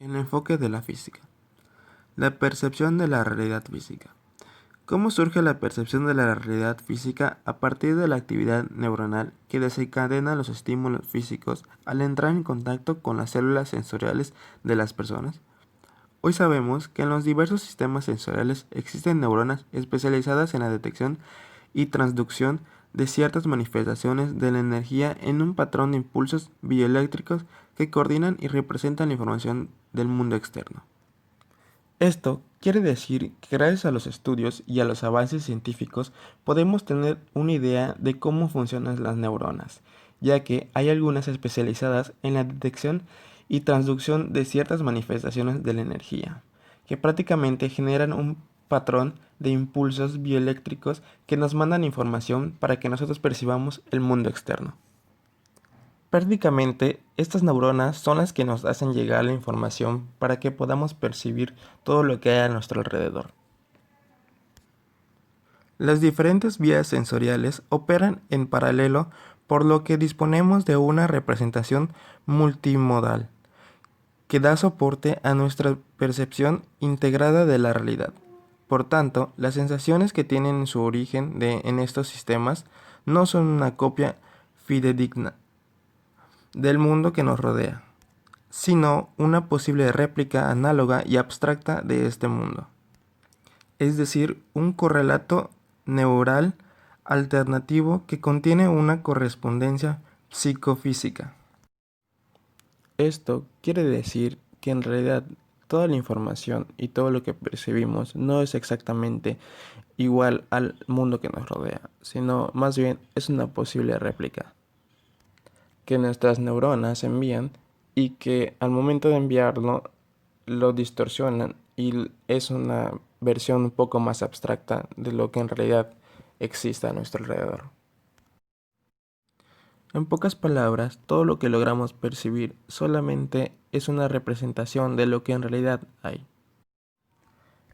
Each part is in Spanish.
El enfoque de la física. La percepción de la realidad física. ¿Cómo surge la percepción de la realidad física? A partir de la actividad neuronal que desencadena los estímulos físicos al entrar en contacto con las células sensoriales de las personas. Hoy sabemos que en los diversos sistemas sensoriales existen neuronas especializadas en la detección y transducción de ciertas manifestaciones de la energía en un patrón de impulsos bioeléctricos que coordinan y representan la información del mundo externo. Esto quiere decir que gracias a los estudios y a los avances científicos podemos tener una idea de cómo funcionan las neuronas, ya que hay algunas especializadas en la detección y transducción de ciertas manifestaciones de la energía, que prácticamente generan un patrón de impulsos bioeléctricos que nos mandan información para que nosotros percibamos el mundo externo. Prácticamente, estas neuronas son las que nos hacen llegar la información para que podamos percibir todo lo que hay a nuestro alrededor. Las diferentes vías sensoriales operan en paralelo, por lo que disponemos de una representación multimodal que da soporte a nuestra percepción integrada de la realidad. Por tanto, las sensaciones que tienen su origen en estos sistemas no son una copia fidedigna del mundo que nos rodea, sino una posible réplica análoga y abstracta de este mundo, es decir, un correlato neural alternativo que contiene una correspondencia psicofísica. Esto quiere decir que en realidad toda la información y todo lo que percibimos no es exactamente igual al mundo que nos rodea, sino más bien es una posible réplica que nuestras neuronas envían y que al momento de enviarlo lo distorsionan y es una versión un poco más abstracta de lo que en realidad existe a nuestro alrededor. En pocas palabras, todo lo que logramos percibir solamente es una representación de lo que en realidad hay.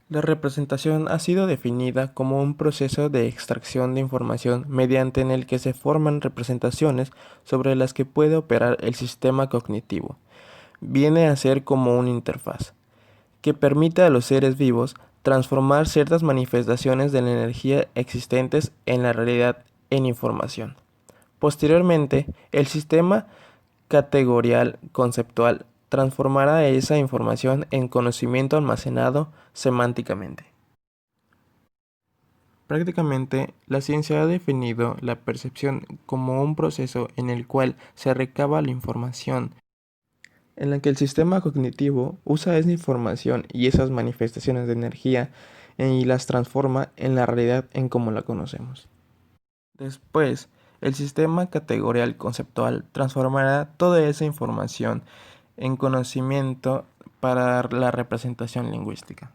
La representación ha sido definida como un proceso de extracción de información mediante en el que se forman representaciones sobre las que puede operar el sistema cognitivo. Viene a ser como una interfaz, que permite a los seres vivos transformar ciertas manifestaciones de la energía existentes en la realidad en información. Posteriormente, el sistema categorial conceptual transformará esa información en conocimiento almacenado semánticamente. Prácticamente, la ciencia ha definido la percepción como un proceso en el cual se recaba la información, en la que el sistema cognitivo usa esa información y esas manifestaciones de energía y las transforma en la realidad en como la conocemos. Después, el sistema categorial conceptual transformará toda esa información en conocimiento para la representación lingüística.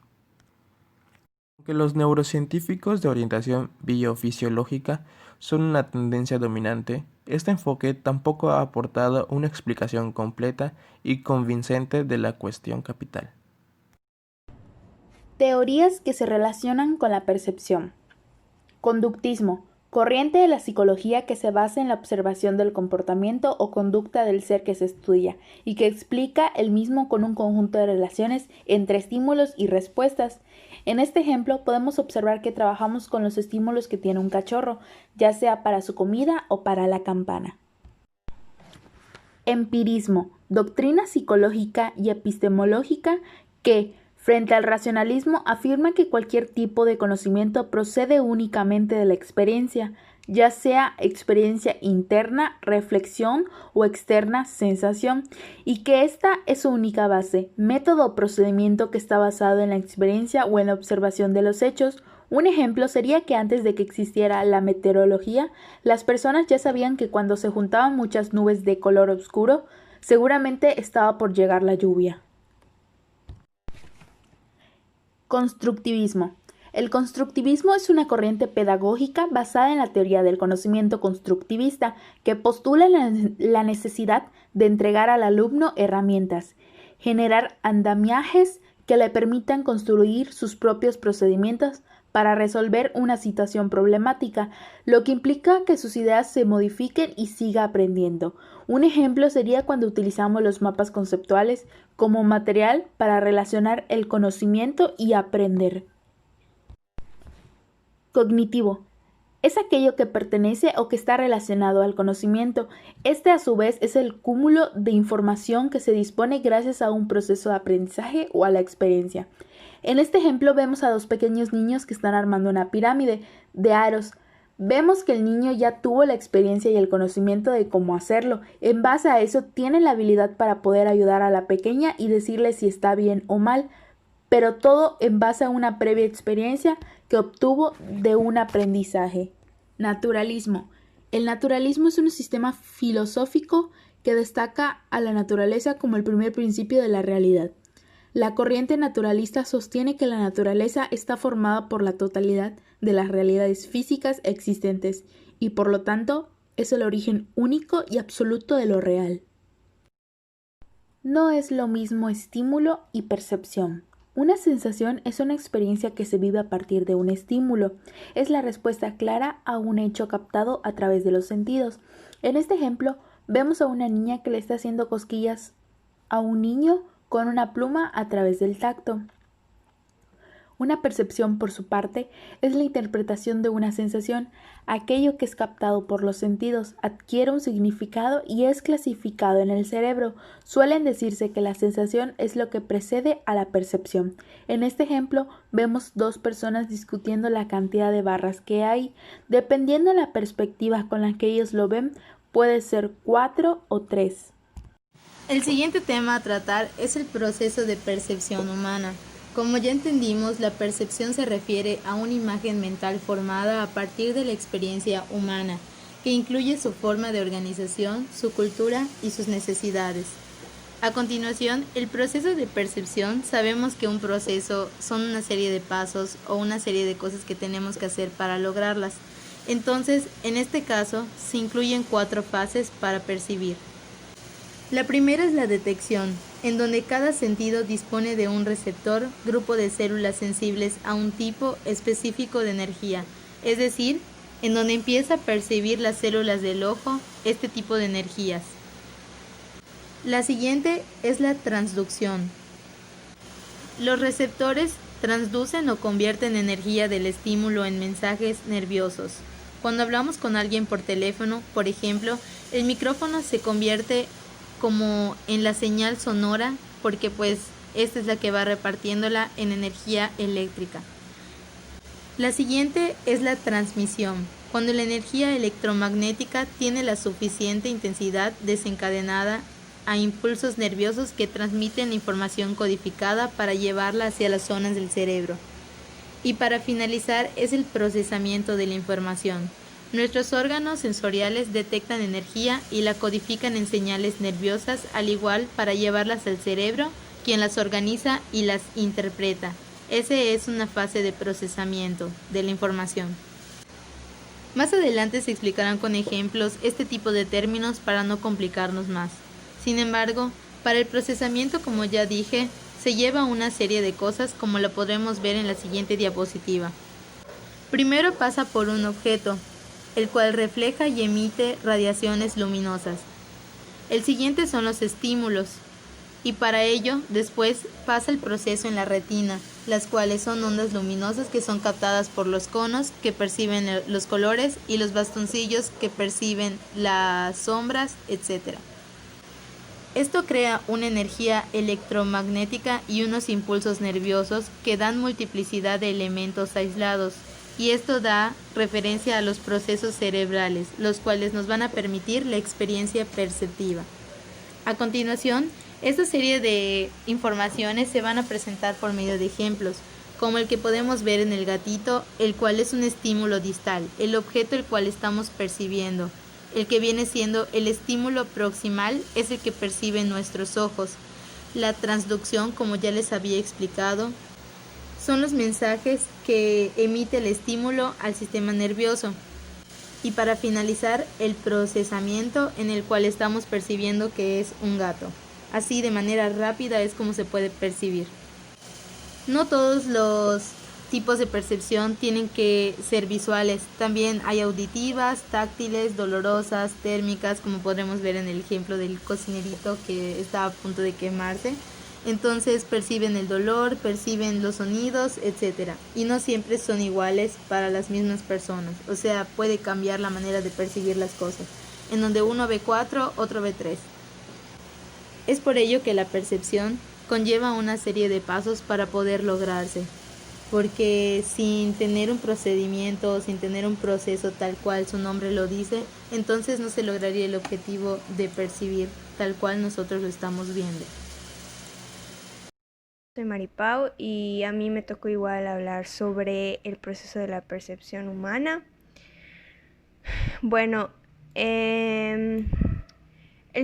Aunque los neurocientíficos de orientación biofisiológica son una tendencia dominante, este enfoque tampoco ha aportado una explicación completa y convincente de la cuestión capital. Teorías que se relacionan con la percepción. Conductismo. Corriente de la psicología que se basa en la observación del comportamiento o conducta del ser que se estudia y que explica el mismo con un conjunto de relaciones entre estímulos y respuestas. En este ejemplo podemos observar que trabajamos con los estímulos que tiene un cachorro, ya sea para su comida o para la campana. Empirismo. Doctrina psicológica y epistemológica que, frente al racionalismo, afirma que cualquier tipo de conocimiento procede únicamente de la experiencia, ya sea experiencia interna, reflexión o externa, sensación, y que esta es su única base, método o procedimiento que está basado en la experiencia o en la observación de los hechos. Un ejemplo sería que antes de que existiera la meteorología, las personas ya sabían que cuando se juntaban muchas nubes de color oscuro, seguramente estaba por llegar la lluvia. Constructivismo. El constructivismo es una corriente pedagógica basada en la teoría del conocimiento constructivista que postula la necesidad de entregar al alumno herramientas, generar andamiajes que le permitan construir sus propios procedimientos para resolver una situación problemática, lo que implica que sus ideas se modifiquen y siga aprendiendo. Un ejemplo sería cuando utilizamos los mapas conceptuales como material para relacionar el conocimiento y aprender. Cognitivo. Es aquello que pertenece o que está relacionado al conocimiento. Este a su vez es el cúmulo de información que se dispone gracias a un proceso de aprendizaje o a la experiencia. En este ejemplo vemos a dos pequeños niños que están armando una pirámide de aros. Vemos que el niño ya tuvo la experiencia y el conocimiento de cómo hacerlo. En base a eso tiene la habilidad para poder ayudar a la pequeña y decirle si está bien o mal, pero todo en base a una previa experiencia que obtuvo de un aprendizaje. Naturalismo. El naturalismo es un sistema filosófico que destaca a la naturaleza como el primer principio de la realidad. La corriente naturalista sostiene que la naturaleza está formada por la totalidad de las realidades físicas existentes y por lo tanto es el origen único y absoluto de lo real. No es lo mismo estímulo y percepción. Una sensación es una experiencia que se vive a partir de un estímulo. Es la respuesta clara a un hecho captado a través de los sentidos. En este ejemplo, vemos a una niña que le está haciendo cosquillas a un niño con una pluma a través del tacto. Una percepción, por su parte, es la interpretación de una sensación. Aquello que es captado por los sentidos adquiere un significado y es clasificado en el cerebro. Suelen decirse que la sensación es lo que precede a la percepción. En este ejemplo, vemos dos personas discutiendo la cantidad de barras que hay. Dependiendo de la perspectiva con la que ellos lo ven, puede ser 4 o 3. El siguiente tema a tratar es el proceso de percepción humana. Como ya entendimos, la percepción se refiere a una imagen mental formada a partir de la experiencia humana, que incluye su forma de organización, su cultura y sus necesidades. A continuación, el proceso de percepción, sabemos que un proceso son una serie de pasos o una serie de cosas que tenemos que hacer para lograrlas. Entonces, en este caso, se incluyen 4 fases para percibir. La primera es la detección, en donde cada sentido dispone de un receptor, grupo de células sensibles a un tipo específico de energía, es decir, en donde empieza a percibir las células del ojo este tipo de energías. La siguiente es la transducción. Los receptores transducen o convierten energía del estímulo en mensajes nerviosos. Cuando hablamos con alguien por teléfono, por ejemplo, el micrófono se convierte como en la señal sonora, porque esta es la que va repartiéndola en energía eléctrica. La siguiente es la transmisión, cuando la energía electromagnética tiene la suficiente intensidad desencadenada a impulsos nerviosos que transmiten la información codificada para llevarla hacia las zonas del cerebro. Y para finalizar es el procesamiento de la información. Nuestros órganos sensoriales detectan energía y la codifican en señales nerviosas, al igual para llevarlas al cerebro, quien las organiza y las interpreta. Esa es una fase de procesamiento de la información. Más adelante se explicarán con ejemplos este tipo de términos para no complicarnos más. Sin embargo, para el procesamiento, como ya dije, se lleva una serie de cosas como lo podremos ver en la siguiente diapositiva. Primero pasa por un objeto, el cual refleja y emite radiaciones luminosas. El siguiente son los estímulos, y para ello después pasa el proceso en la retina, las cuales son ondas luminosas que son captadas por los conos que perciben los colores y los bastoncillos que perciben las sombras, etc. Esto crea una energía electromagnética y unos impulsos nerviosos que dan multiplicidad de elementos aislados. Y esto da referencia a los procesos cerebrales, los cuales nos van a permitir la experiencia perceptiva. A continuación, esta serie de informaciones se van a presentar por medio de ejemplos, como el que podemos ver en el gatito, el cual es un estímulo distal, el objeto el cual estamos percibiendo. El que viene siendo el estímulo proximal es el que perciben nuestros ojos. La transducción, como ya les había explicado, son los mensajes que emite el estímulo al sistema nervioso. Y para finalizar, el procesamiento, en el cual estamos percibiendo que es un gato. Así, de manera rápida, es como se puede percibir. No todos los tipos de percepción tienen que ser visuales. También hay auditivas, táctiles, dolorosas, térmicas, como podremos ver en el ejemplo del cocinerito que está a punto de quemarse. Entonces perciben el dolor, perciben los sonidos, etc. Y no siempre son iguales para las mismas personas. O sea, puede cambiar la manera de percibir las cosas. En donde uno ve 4, otro ve 3. Es por ello que la percepción conlleva una serie de pasos para poder lograrse. Porque sin tener un procedimiento, sin tener un proceso tal cual su nombre lo dice, entonces no se lograría el objetivo de percibir tal cual nosotros lo estamos viendo. Soy Maripau y a mí me tocó igual hablar sobre el proceso de la percepción humana. Bueno, el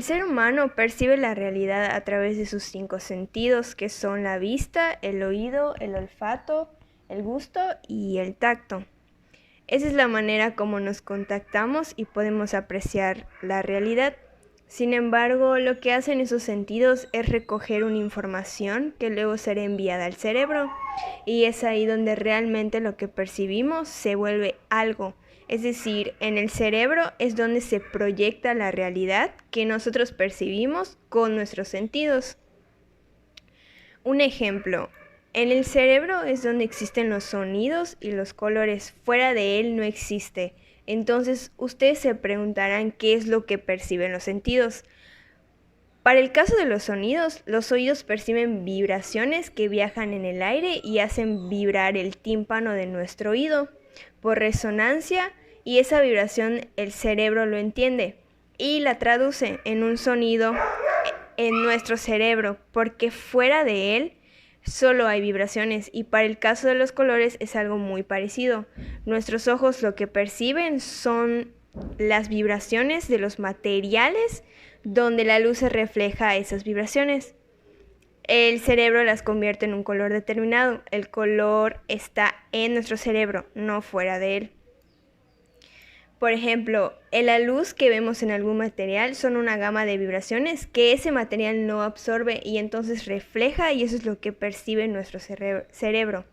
ser humano percibe la realidad a través de sus 5 sentidos, que son la vista, el oído, el olfato, el gusto y el tacto. Esa es la manera como nos contactamos y podemos apreciar la realidad. Sin embargo, lo que hacen esos sentidos es recoger una información que luego será enviada al cerebro, y es ahí donde realmente lo que percibimos se vuelve algo. Es decir, en el cerebro es donde se proyecta la realidad que nosotros percibimos con nuestros sentidos. Un ejemplo, en el cerebro es donde existen los sonidos y los colores, fuera de él no existe. Entonces, ustedes se preguntarán qué es lo que perciben los sentidos. Para el caso de los sonidos, los oídos perciben vibraciones que viajan en el aire y hacen vibrar el tímpano de nuestro oído por resonancia, y esa vibración el cerebro lo entiende y la traduce en un sonido en nuestro cerebro, porque fuera de él solo hay vibraciones. Y para el caso de los colores es algo muy parecido. Nuestros ojos lo que perciben son las vibraciones de los materiales donde la luz se refleja a esas vibraciones. El cerebro las convierte en un color determinado. El color está en nuestro cerebro, no fuera de él. Por ejemplo, la luz que vemos en algún material son una gama de vibraciones que ese material no absorbe y entonces refleja, y eso es lo que percibe nuestro cerebro.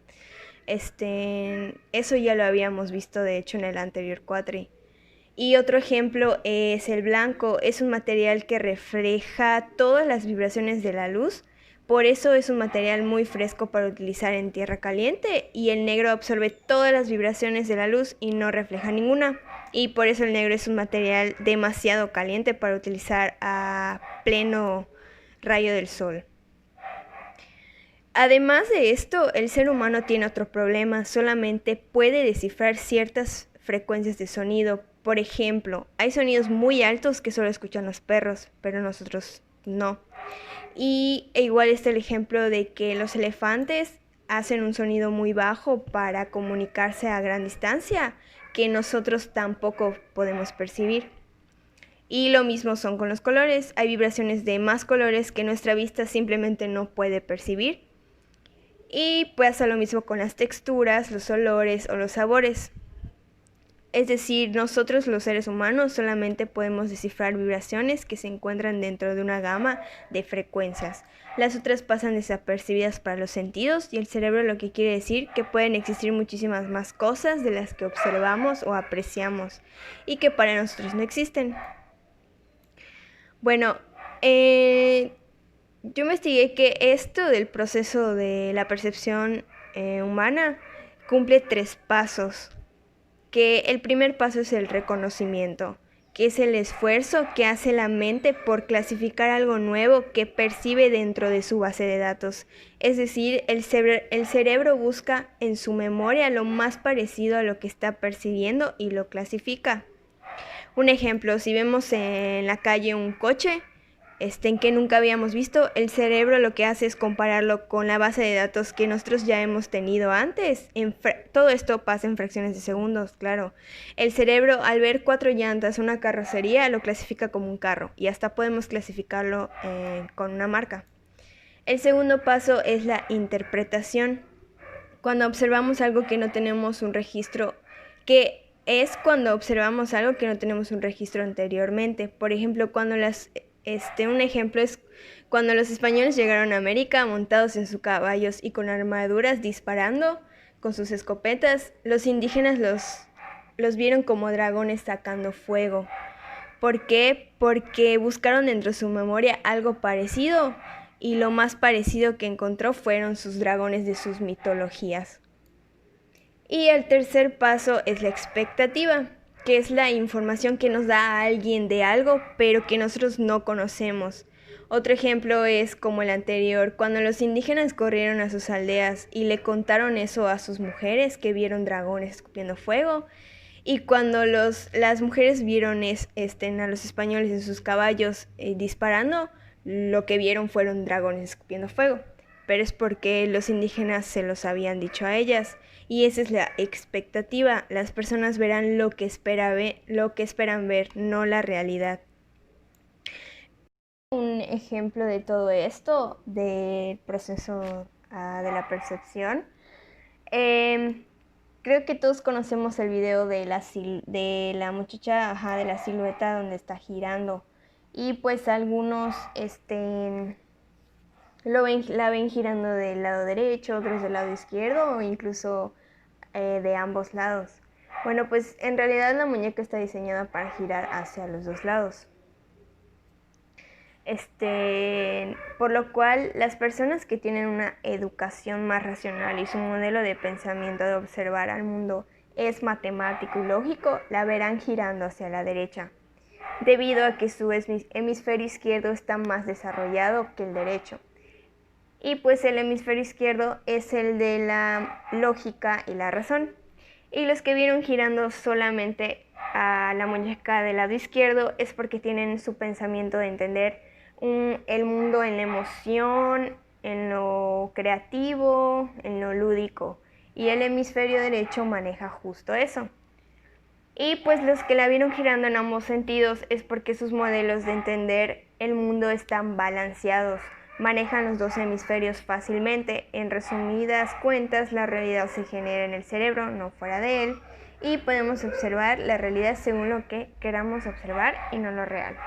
Eso ya lo habíamos visto de hecho en el anterior cuatri. Y otro ejemplo es el blanco. Es un material que refleja todas las vibraciones de la luz. Por eso es un material muy fresco para utilizar en tierra caliente, y el negro absorbe todas las vibraciones de la luz y no refleja ninguna. Y por eso el negro es un material demasiado caliente para utilizar a pleno rayo del sol. Además de esto, el ser humano tiene otro problema. Solamente puede descifrar ciertas frecuencias de sonido. Por ejemplo, hay sonidos muy altos que solo escuchan los perros, pero nosotros no. Y igual está el ejemplo de que los elefantes hacen un sonido muy bajo para comunicarse a gran distancia, que nosotros tampoco podemos percibir. Y lo mismo son con los colores. Hay vibraciones de más colores que nuestra vista simplemente no puede percibir. Y pasa lo mismo con las texturas, los olores o los sabores. Es decir, nosotros los seres humanos solamente podemos descifrar vibraciones que se encuentran dentro de una gama de frecuencias. Las otras pasan desapercibidas para los sentidos, y el cerebro lo que quiere decir que pueden existir muchísimas más cosas de las que observamos o apreciamos y que para nosotros no existen. Bueno, yo investigué que esto del proceso de la percepción humana cumple 3 pasos. Que el primer paso es el reconocimiento, que es el esfuerzo que hace la mente por clasificar algo nuevo que percibe dentro de su base de datos. Es decir, el cerebro busca en su memoria lo más parecido a lo que está percibiendo y lo clasifica. Un ejemplo, si vemos en la calle un coche en que nunca habíamos visto, el cerebro lo que hace es compararlo con la base de datos que nosotros ya hemos tenido antes. Todo esto pasa en fracciones de segundos, claro. El cerebro, al ver 4 llantas, una carrocería, lo clasifica como un carro, y hasta podemos clasificarlo con una marca. El segundo paso es la interpretación. Cuando observamos algo que no tenemos un registro, anteriormente. Por ejemplo, un ejemplo es cuando los españoles llegaron a América montados en sus caballos y con armaduras disparando con sus escopetas, los indígenas los vieron como dragones sacando fuego. ¿Por qué? Porque buscaron dentro de su memoria algo parecido y lo más parecido que encontró fueron sus dragones de sus mitologías. Y el tercer paso es la expectativa, que es la información que nos da a alguien de algo, pero que nosotros no conocemos. Otro ejemplo es como el anterior, cuando los indígenas corrieron a sus aldeas y le contaron eso a sus mujeres que vieron dragones escupiendo fuego. Y cuando las mujeres vieron a los españoles en sus caballos disparando, lo que vieron fueron dragones escupiendo fuego. Pero es porque los indígenas se los habían dicho a ellas. Y esa es la expectativa. Las personas verán lo que esperan ver, no la realidad. Un ejemplo de todo esto, del proceso de la percepción. Creo que todos conocemos el video de la muchacha, de la silueta donde está girando. Y pues algunos la ven girando del lado derecho, otros del lado izquierdo o incluso de ambos lados. Bueno, pues en realidad la muñeca está diseñada para girar hacia los dos lados. Por lo cual las personas que tienen una educación más racional y su modelo de pensamiento de observar al mundo es matemático y lógico, la verán girando hacia la derecha, debido a que su hemisferio izquierdo está más desarrollado que el derecho. Y pues el hemisferio izquierdo es el de la lógica y la razón. Y los que vieron girando solamente a la muñeca del lado izquierdo es porque tienen su pensamiento de entender el mundo en la emoción, en lo creativo, en lo lúdico. Y el hemisferio derecho maneja justo eso. Y pues los que la vieron girando en ambos sentidos es porque sus modelos de entender el mundo están balanceados. Manejan los dos hemisferios fácilmente. En resumidas cuentas, la realidad se genera en el cerebro, no fuera de él. Y podemos observar la realidad según lo que queramos observar y no lo real.